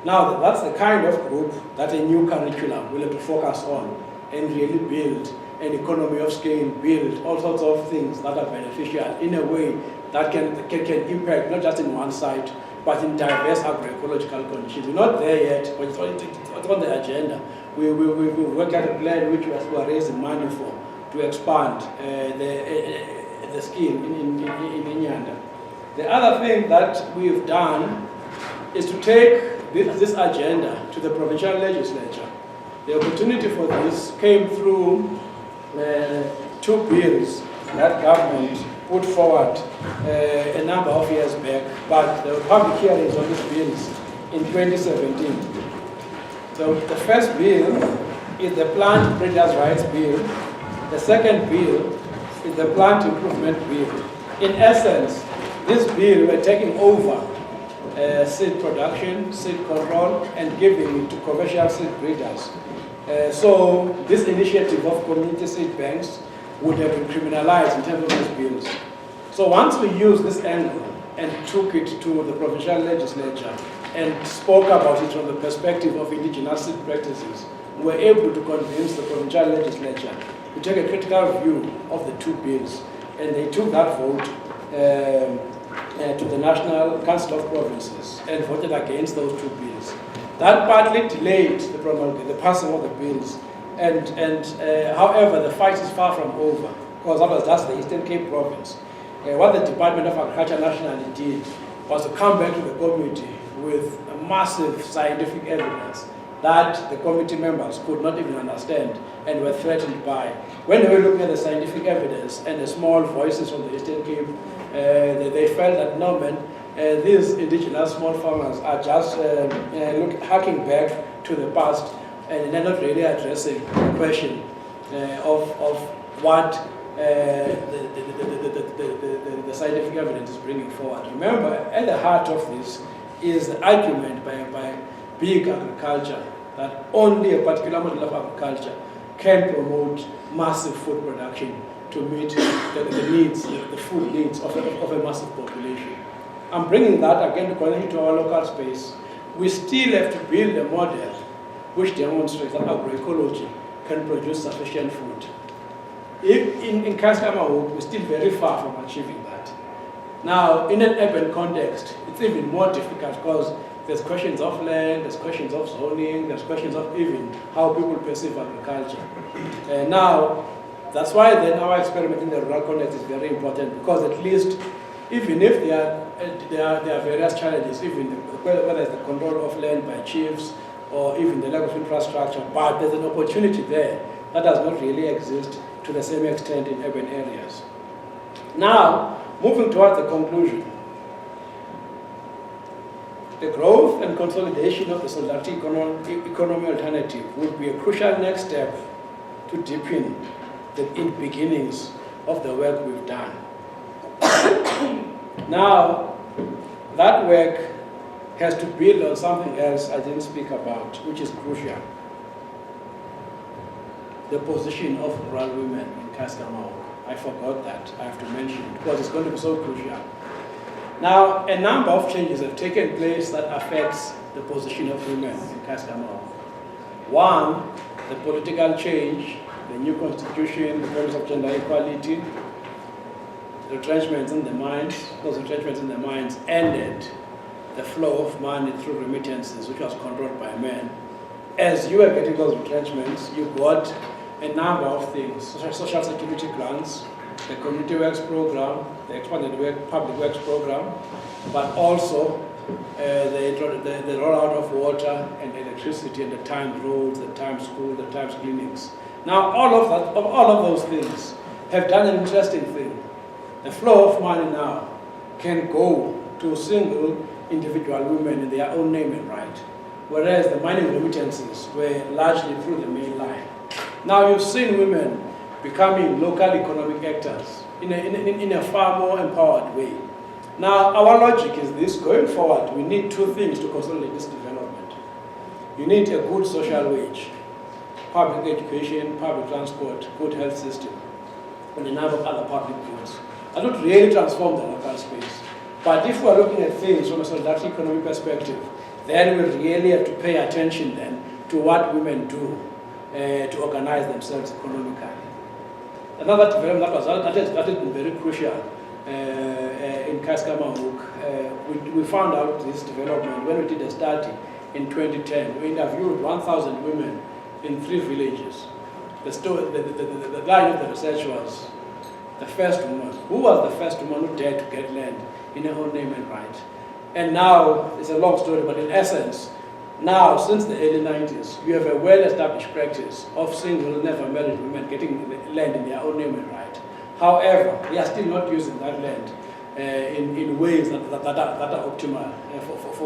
Now, that's the kind of group that a new curriculum will have to focus on and really build an economy of scale, build all sorts of things that are beneficial in a way that can impact not just in one site, but in diverse agroecological conditions. We're not there yet, but it's on the agenda. We work out a plan which we are raising money for to expand the scheme in Inyanda. The other thing that we've done is to take this agenda to the provincial legislature. The opportunity for this came through 2 bills that government put forward a number of years back, but there were public hearings on these bills in 2017. So the first bill is the Plant Breeders' Rights Bill. The second bill is the Plant Improvement Bill. In essence, this bill we're taking over seed production, seed control, and giving it to commercial seed breeders. So this initiative of community seed banks would have been criminalized in terms of these bills. So once we used this angle and took it to the provincial legislature and spoke about it from the perspective of indigenous seed practices, we were able to convince the provincial legislature to take a critical view of the 2 bills, and they took that vote to the National Council of Provinces and voted against those 2 bills. That partly delayed the passing of the bills, and however, the fight is far from over, because that was just the Eastern Cape province. What the Department of Agriculture nationally did was to come back to the committee with a massive scientific evidence that the committee members could not even understand and were threatened by. When they were looking at the scientific evidence and the small voices from the Eastern Cape, they felt that no man, these indigenous small farmers are just harking back to the past, and they're not really addressing the question of what the scientific evidence is bringing forward. Remember, at the heart of this is the argument by big agriculture that only a particular model of agriculture can promote massive food production to meet the needs, the food needs of a massive population. I'm bringing that again to connect to our local space. We still have to build a model which demonstrates that agroecology can produce sufficient food. If in Keiskammahoek, we're still very far from achieving that. Now, in an urban context, it's even more difficult because there's questions of land, there's questions of zoning, there's questions of even how people perceive agriculture. Now, that's why then our experiment in the rural context is very important, because at least, even if there are various challenges, even whether it's the control of land by chiefs or even the lack of infrastructure, but there's an opportunity there that does not really exist to the same extent in urban areas. Now, moving towards the conclusion. The growth and consolidation of the solidarity economy alternative would be a crucial next step to deepen the beginnings of the work we've done. Now, that work has to build on something else I didn't speak about, which is crucial. The position of rural women in Keiskammahoek. I forgot that, I have to mention it, because it's going to be so crucial. Now, a number of changes have taken place that affects the position of women in Keiskammahoek. One, the political change, the new constitution, the promise of gender equality, retrenchments in the mines. Those retrenchments in the mines ended the flow of money through remittances, which was controlled by men. As you were getting those retrenchments, you got a number of things: social security plans, the community works program, the expanded public works program, but also the rollout of water and electricity and the timed roads, the timed school, the timed clinics. Now, all of those things have done an interesting thing. The flow of money now can go to single individual women in their own name and right, whereas the mining remittances were largely through the main line. Now, you've seen women becoming local economic actors in a far more empowered way. Now, our logic is this: going forward, we need two things to consolidate this development. You need a good social wage, public education, public transport, good health system, and a number of other public goods. That would really transform the local space. But if we're looking at things from a solidarity economy perspective, then we really have to pay attention then to what women do to organize themselves economically. Another development that has been very crucial in Keiskammahoek, we found out this development when we did a study in 2010. We interviewed 1,000 women in 3 villages. The line of the research was the first woman. Who was the first woman who dared to get land in her own name and right? And now, it's a long story, but in essence, now, since the early 90s, you have a well-established practice of single, never married women getting land in their own name and right. However, they are still not using that land in ways that are optimal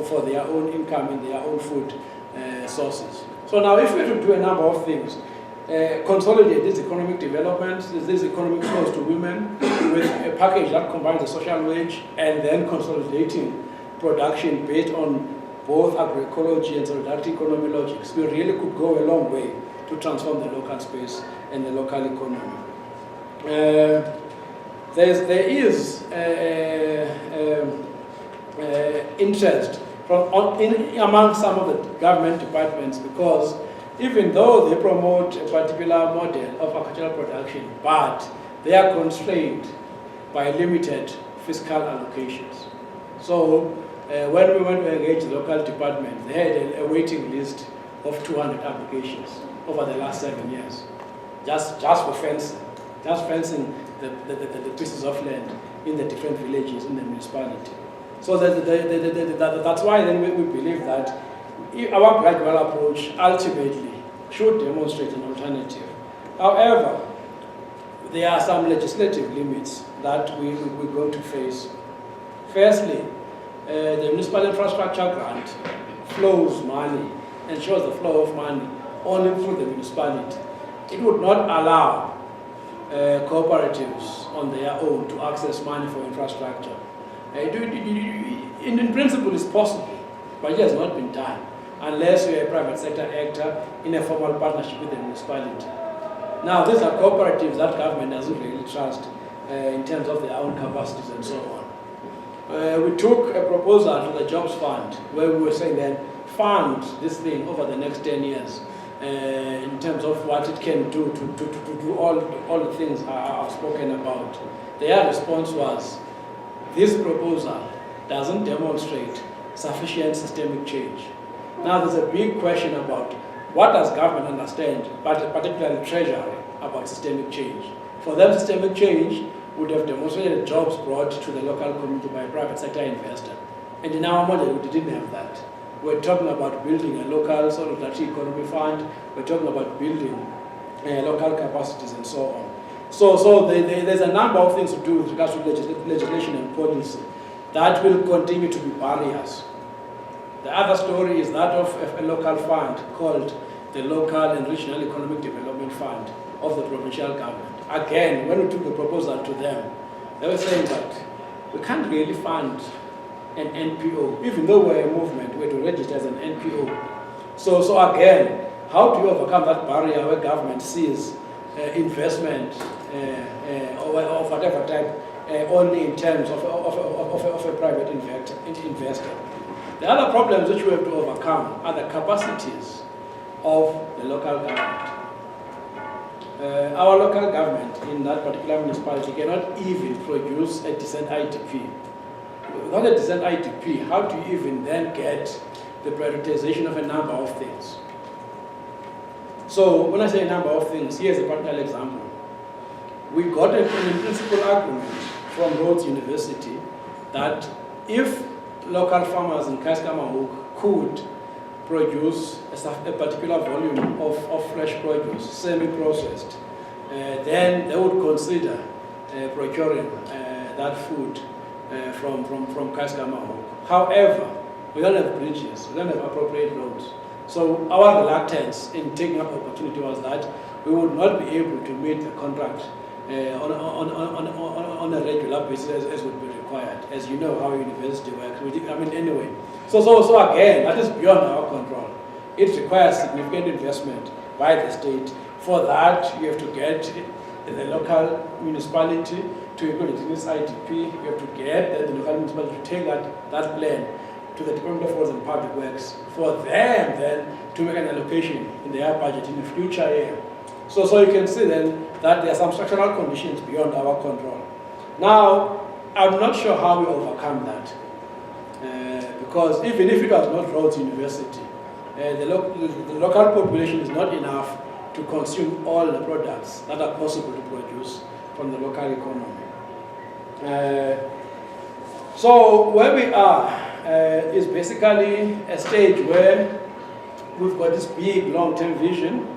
for their own income and their own food sources. So now, if we were to do a number of things, consolidate this economic development, this economic flows to women with a package that combines the social wage and then consolidating production based on both agroecology and solidarity economy logics, we really could go a long way to transform the local space and the local economy. There is interest among some of the government departments, because even though they promote a particular model of agricultural production, but they are constrained by limited fiscal allocations. So when we went to engage the local department, they had a waiting list of 200 applications over the last 7 years, just for fencing, the pieces of land in the different villages in the municipality. So that's why then we believe that our gradual approach ultimately should demonstrate an alternative. However, there are some legislative limits that we're going to face. Firstly, the municipal infrastructure grant flows money, ensures the flow of money only through the municipality. It would not allow cooperatives on their own to access money for infrastructure. In principle, it's possible, but it has not been done. unless you're a private sector actor in a formal partnership with the municipality. Now, these are cooperatives that government doesn't really trust in terms of their own capacities and so on. We took a proposal to the Jobs Fund where we were saying then fund this thing over the next 10 years in terms of what it can do to do all the things I've spoken about. Their response was, this proposal doesn't demonstrate sufficient systemic change. Now there's a big question about what does government understand, but particularly Treasury, about systemic change. For them, systemic change would have demonstrated jobs brought to the local community by a private sector investor. And in our model, we didn't have that. We're talking about building a local solidarity economy fund. We're talking about building local capacities and so on. So there's a number of things to do with regards to legislation and policy that will continue to be barriers. The other story is that of a local fund called the Local and Regional Economic Development Fund of the provincial government. Again, when we took the proposal to them, they were saying that we can't really fund an NPO, even though we're a movement, we're to register as an NPO. So again, how do you overcome that barrier where government sees investment of whatever type only in terms of a private investor? The other problems which we have to overcome are the capacities of the local government. Our local government in that particular municipality cannot even produce a decent IDP. Without a decent IDP, how do you even then get the prioritization of a number of things? So when I say a number of things, here's a practical example. We got an in-principle agreement from Rhodes University that if local farmers in Keiskammahoek could produce a particular volume of fresh produce, semi-processed, then they would consider procuring that food from Keiskammahoek. However, we don't have bridges, we don't have appropriate roads. So our reluctance in taking up the opportunity was that we would not be able to meet the contract on a regular basis as would be required. As you know how university works. Anyway. So again, that is beyond our control. It requires significant investment by the state. For that, you have to get the local municipality to include it in its IDP. You have to get the local municipality to take that plan to the Department of Roads and Public Works for them then to make an allocation in their budget in the future year. So you can see then that there are some structural conditions beyond our control. Now, I'm not sure how we overcome that. Because even if it was not Rhodes University, the local population is not enough to consume all the products that are possible to produce from the local economy. So where we are is basically a stage where we've got this big long-term vision,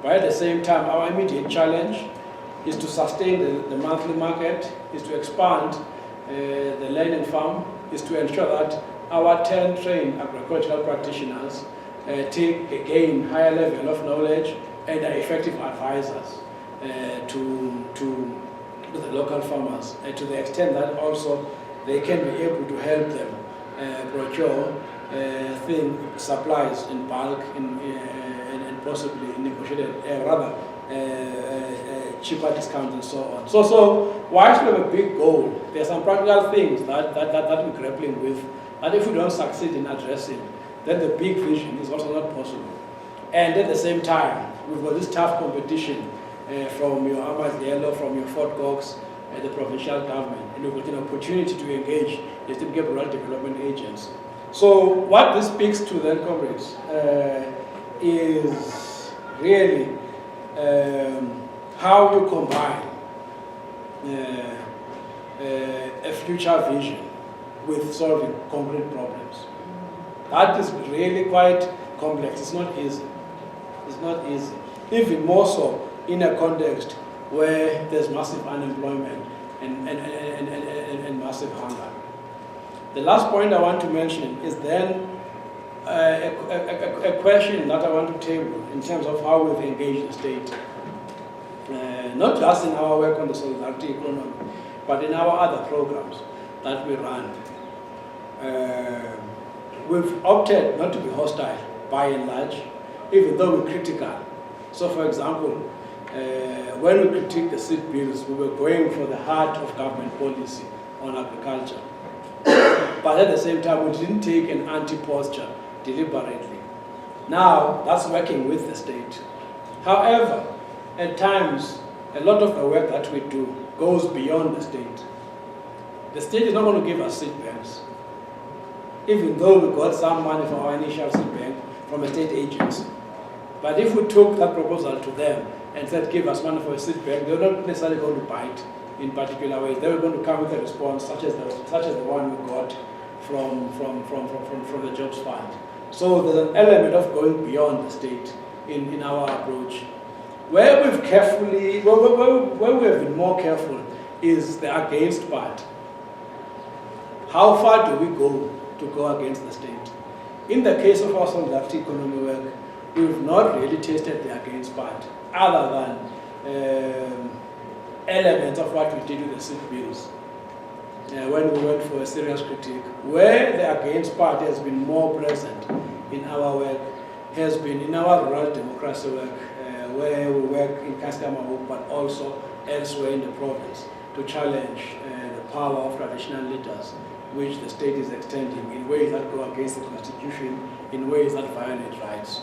but at the same time our immediate challenge is to sustain the monthly market, is to expand the land and farm, is to ensure that our 10 trained agricultural practitioners gain higher level of knowledge and are effective advisors to the local farmers, to the extent that also they can be able to help them procure supplies in bulk and possibly negotiated, cheaper discounts and so on. So whilst we have a big goal, there are some practical things that we're grappling with, and if we don't succeed in addressing, then the big vision is also not possible. And at the same time, we've got this tough competition from your Mazibuko, from your Fort Cox, the provincial government, and we've got an opportunity to engage the state rural development agents. So what this speaks to then, comrades, is really how you combine a future vision with solving concrete problems. That is really quite complex. It's not easy. It's not easy. Even more so in a context where there's massive unemployment and massive hunger. The last point I want to mention is then a question that I want to table in terms of how we've engaged the state. Not just in our work on the solidarity economy, but in our other programs that we run. We've opted not to be hostile by and large, even though we're critical. So for example, when we critiqued the seed bills, we were going for the heart of government policy on agriculture. But at the same time, we didn't take an anti-posture deliberately. Now, that's working with the state. However, at times, a lot of the work that we do goes beyond the state. The state is not going to give us seed banks, even though we got some money for our initial seed bank from a state agency. But if we took that proposal to them and said, give us money for a seed bank, they were not necessarily going to bite in particular ways. They were going to come with a response such as the one we got from the Jobs Fund. So there's an element of going beyond the state in our approach. Where we have been more careful is the against part. How far do we go to go against the state? In the case of our solidarity economy work, we've not really tested the against part, other than elements of what we did with the seed bills. When we went for a serious critique, where the against part has been more present in our work has been in our rural democracy work, where we work in Keiskammahoek, but also elsewhere in the province to challenge the power of traditional leaders, which the state is extending in ways that go against the constitution, in ways that violate rights.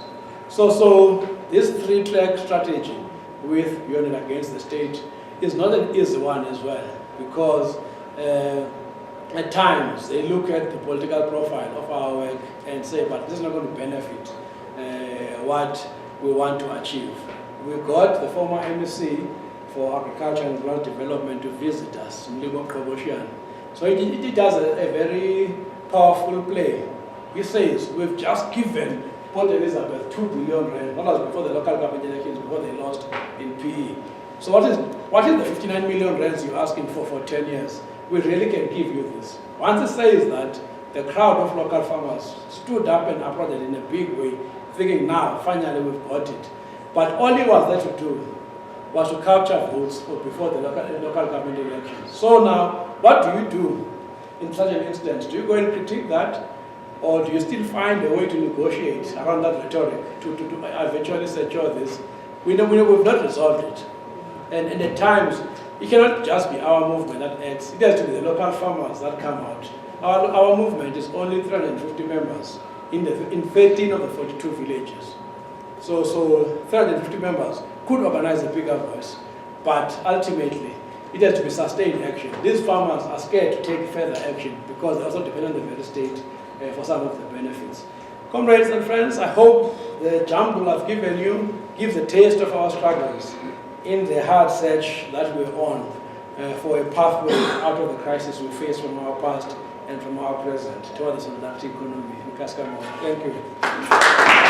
So this three-track strategy with Union Against the State is not an easy one as well, because at times they look at the political profile of our work and say, but this is not going to benefit what we want to achieve. We got the former MEC for Agriculture and Rural Development to visit us, Mlibo Proboshian. So it does a very powerful play. He says, we've just given Port Elizabeth 2 billion rand. That was before the local government elections, before they lost in PE. So what is the 59 million rands you're asking for 10 years? We really can give you this. Once it says that, the crowd of local farmers stood up and applauded in a big way, thinking, now, finally we've got it. But all he was there to do was to capture votes before the local government elections. So now, what do you do in such an instance? Do you go and critique that? Or do you still find a way to negotiate around that rhetoric to eventually secure this? We've not resolved it. And at times, it cannot just be our movement that acts. It has to be the local farmers that come out. Our movement is only 350 members in 13 of the 42 villages. So 350 members could organize a bigger voice, but ultimately, it has to be sustained action. These farmers are scared to take further action because they also depend on the very state for some of the benefits. Comrades and friends, I hope the jumble I've given you gives a taste of our struggles in the hard search that we're on for a pathway out of the crisis we face from our past and from our present toward the solidarity economy in Keiskammahoek. Thank you.